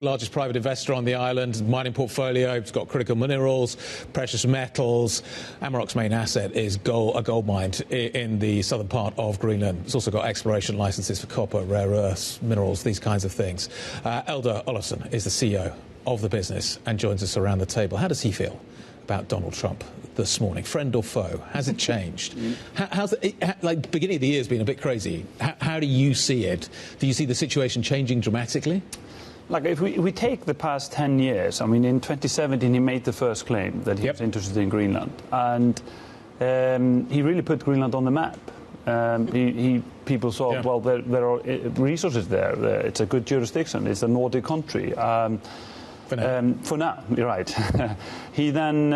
Largest private investor on the island, mining portfolio. It's got critical minerals, precious metals. Amaroq's main asset is a gold mine in the southern part of Greenland. It's also got exploration licenses for copper, rare earths, minerals, these kinds of things. Eldar Olafsson is the CEO of the business and joins us around the table. How does he feel about Donald Trump this morning? Friend or foe? Has it changed? How's like beginning of the year has been a bit crazy. How do you see it? Do you see the situation changing dramatically? Like if we take the past 10 years, I mean, in 2017 he made the first claim that he was interested in Greenland, and he really put Greenland on the map. People saw, well, there are resources there. It's a good jurisdiction. It's a Nordic country. For now, you're right. He then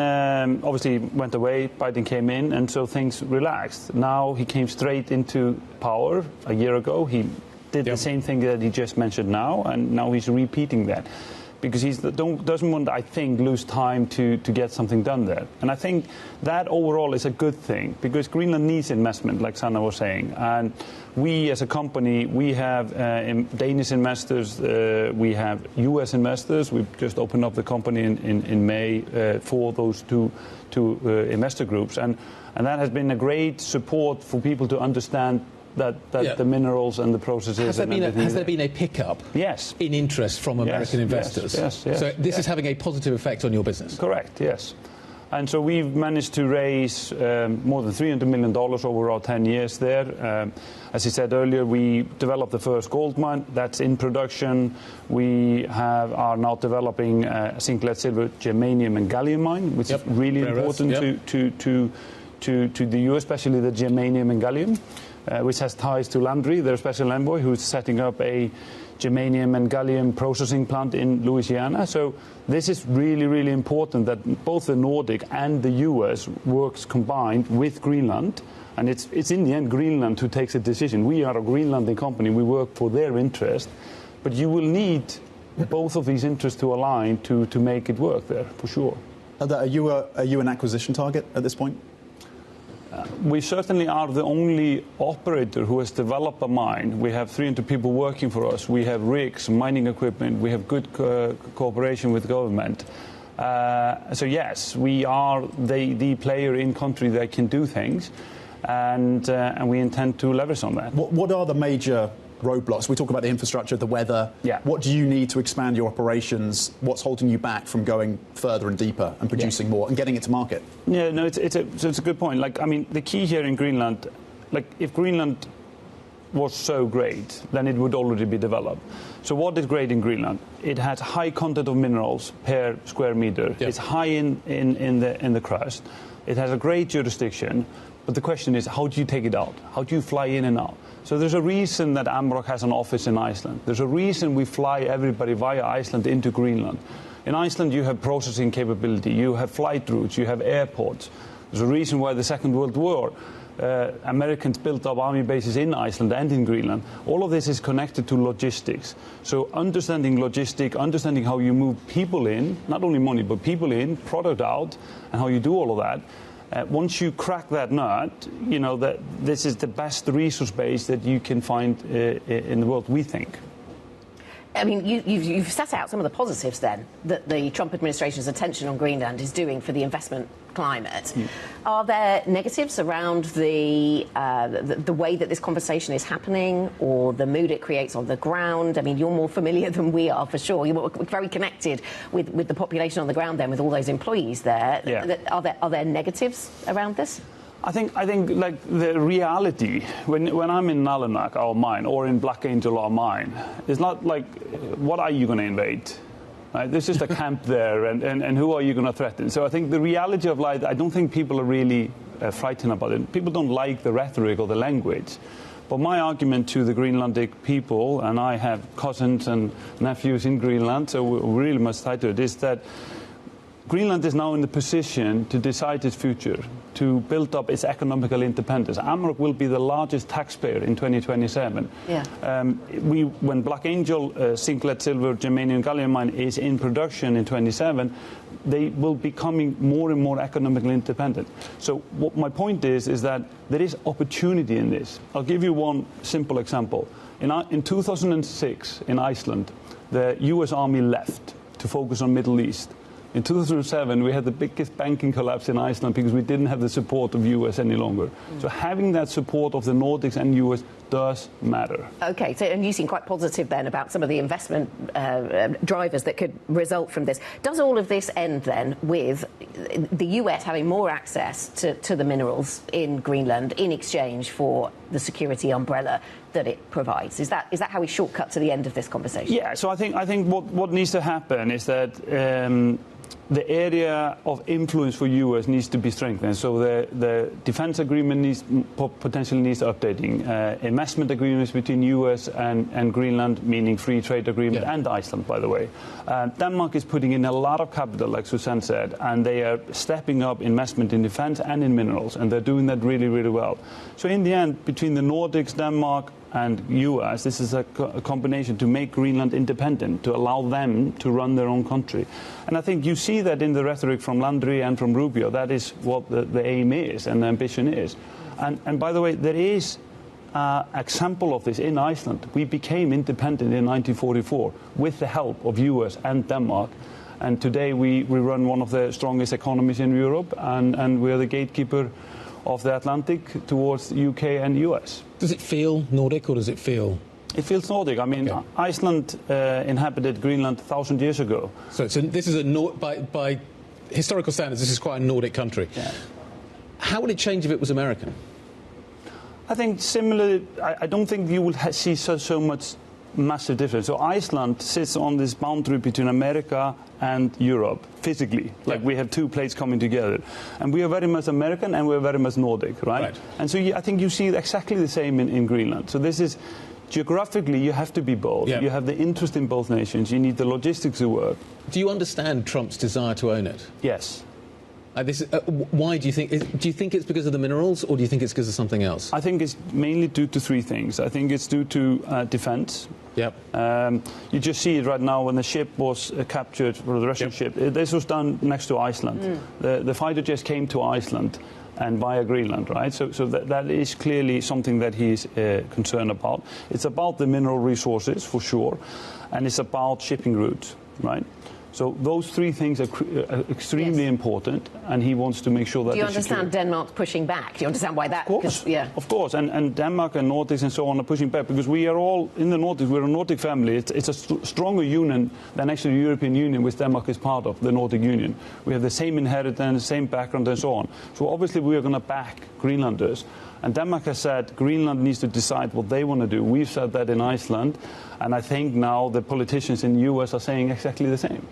obviously went away, Biden came in, and so things relaxed. Now he came straight into power a year ago. He did the same thing that he just mentioned now, and now he's repeating that. Because he doesn't want, I think, lose time to get something done there. And I think that overall is a good thing, because Greenland needs investment, like Sanna was saying. And we as a company, we have Danish investors, we have US investors. We've just opened up the company in May for those two investor groups. And that has been a great support for people to understand that the minerals and the processes. Has there been a pickup in interest from American investors? Yes. So this is having a positive effect on your business? Correct, yes. And so we've managed to raise more than $300 million over our 10 years there. As I said earlier, we developed the first gold mine. That's in production. We are now developing a zinc, lead, silver, germanium and gallium mine, which is really important to the US, especially the germanium and gallium. Which has ties to Landry, their special envoy, who's setting up a germanium and gallium processing plant in Louisiana. So this is really, really important that both the Nordic and the US works combined with Greenland. And it's in the end Greenland who takes a decision. We are a Greenlandic company. We work for their interest. But you will need both of these interests to align to make it work there, for sure. Are you an acquisition target at this point? We certainly are the only operator who has developed a mine. We have 300 people working for us. We have rigs, mining equipment. We have good cooperation with government. So yes, we are the player in country that can do things, and we intend to leverage on that. What are the major roadblocks? We talk about the infrastructure, the weather. What do you need to expand your operations? What's holding you back from going further and deeper and producing more and getting it to market? Yeah, no, it's a good point. Like, I mean, the key here in Greenland, like if Greenland was so great, then it would already be developed. So what is great in Greenland? It has high content of minerals per square meter. It's high in the crust. It has a great jurisdiction. But the question is, how do you take it out? How do you fly in and out? So there's a reason that Amaroq has an office in Iceland. There's a reason we fly everybody via Iceland into Greenland. In Iceland, you have processing capability, you have flight routes, you have airports. There's a reason why the Second World War, Americans built up army bases in Iceland and in Greenland. All of this is connected to logistics. So understanding logistics, understanding how you move people in, not only money, but people in, product out, and how you do all of that. Once you crack that nut, you know that this is the best resource base that you can find in the world, we think. I mean, you've set out some of the positives then that the Trump administration's attention on Greenland is doing for the investment climate. Are there negatives around the way that this conversation is happening, or the mood it creates on the ground? I mean, you're more familiar than we are, for sure. You're very connected with the population on the ground then, with all those employees there. Are there negatives around this? I think like the reality, when I'm in Nalunaq, our mine, or in Black Angel, our mine, it's not like, what are you going to invade? Right? There's just a camp there, and who are you going to threaten? So I think the reality of life, I don't think people are really frightened about it. People don't like the rhetoric or the language. But my argument to the Greenlandic people, and I have cousins and nephews in Greenland, so we're really much tied to it, is that Greenland is now in the position to decide its future, to build up its economical independence. Amaroq will be the largest taxpayer in 2027. When Black Angel, zinc, lead, silver, germanium, gallium mine is in production in 27, they will be becoming more and more economically independent. So what my point is that there is opportunity in this. I'll give you one simple example. In 2006 in Iceland, the US Army left to focus on Middle East. In 2007, we had the biggest banking collapse in Iceland because we didn't have the support of US any longer. So having that support of the Nordics and US does matter. OK, so, and you seem quite positive then about some of the investment drivers that could result from this. Does all of this end then with the US having more access to the minerals in Greenland in exchange for the security umbrella that it provides? Is that how we shortcut to the end of this conversation? Yeah, so I think what needs to happen is that the area of influence for US needs to be strengthened. So the defense agreement potentially needs updating. Investment agreements between US and Greenland, meaning free trade agreement, and Iceland, by the way. Denmark is putting in a lot of capital, like Susanne said, and they are stepping up investment in defense and in minerals, and they're doing that really, really well. So in the end, between the Nordics, Denmark, and US, this is a combination to make Greenland independent, to allow them to run their own country. And I think you see that in the rhetoric from Landry and from Rubio. That is what the aim is and the ambition is. And by the way, there is an example of this in Iceland. We became independent in 1944 with the help of US and Denmark. And today we run one of the strongest economies in Europe, and we're the gatekeeper of the Atlantic towards the UK and US. Does it feel Nordic or does it feel? It feels Nordic. I mean, Iceland inhabited Greenland 1,000 years ago. So this is by historical standards, this is quite a Nordic country. Yeah. How would it change if it was American? I think similarly, I don't think you will see so much massive difference. So Iceland sits on this boundary between America and Europe, physically. Like we have two plates coming together. And we are very much American and we are very much Nordic, right? And so I think you see exactly the same in Greenland. So this is, geographically, you have to be both. You have the interest in both nations. You need the logistics to work. Do you understand Trump's desire to own it? Yes. Why do you think? Do you think it's because of the minerals, or do you think it's because of something else? I think it's mainly due to three things. I think it's due to defense. Yep. You just see it right now when the ship was captured, or the Russian ship. This was done next to Iceland. The fighter jets came to Iceland and via Greenland, right? So that is clearly something that he's concerned about. It's about the mineral resources, for sure, and it's about shipping routes, right? So those three things are extremely important, and he wants to make sure that. Do you understand Denmark's pushing back? Do you understand why that? Of course, of course, and Denmark and Nordics and so on are pushing back because we are all in the Nordics. We're a Nordic family. It's a stronger union than actually the European Union, which Denmark is part of, the Nordic Union. We have the same inheritance, same background, and so on. So obviously we are going to back Greenlanders. And Denmark has said Greenland needs to decide what they want to do. We've said that in Iceland, and I think now the politicians in the US are saying exactly the same.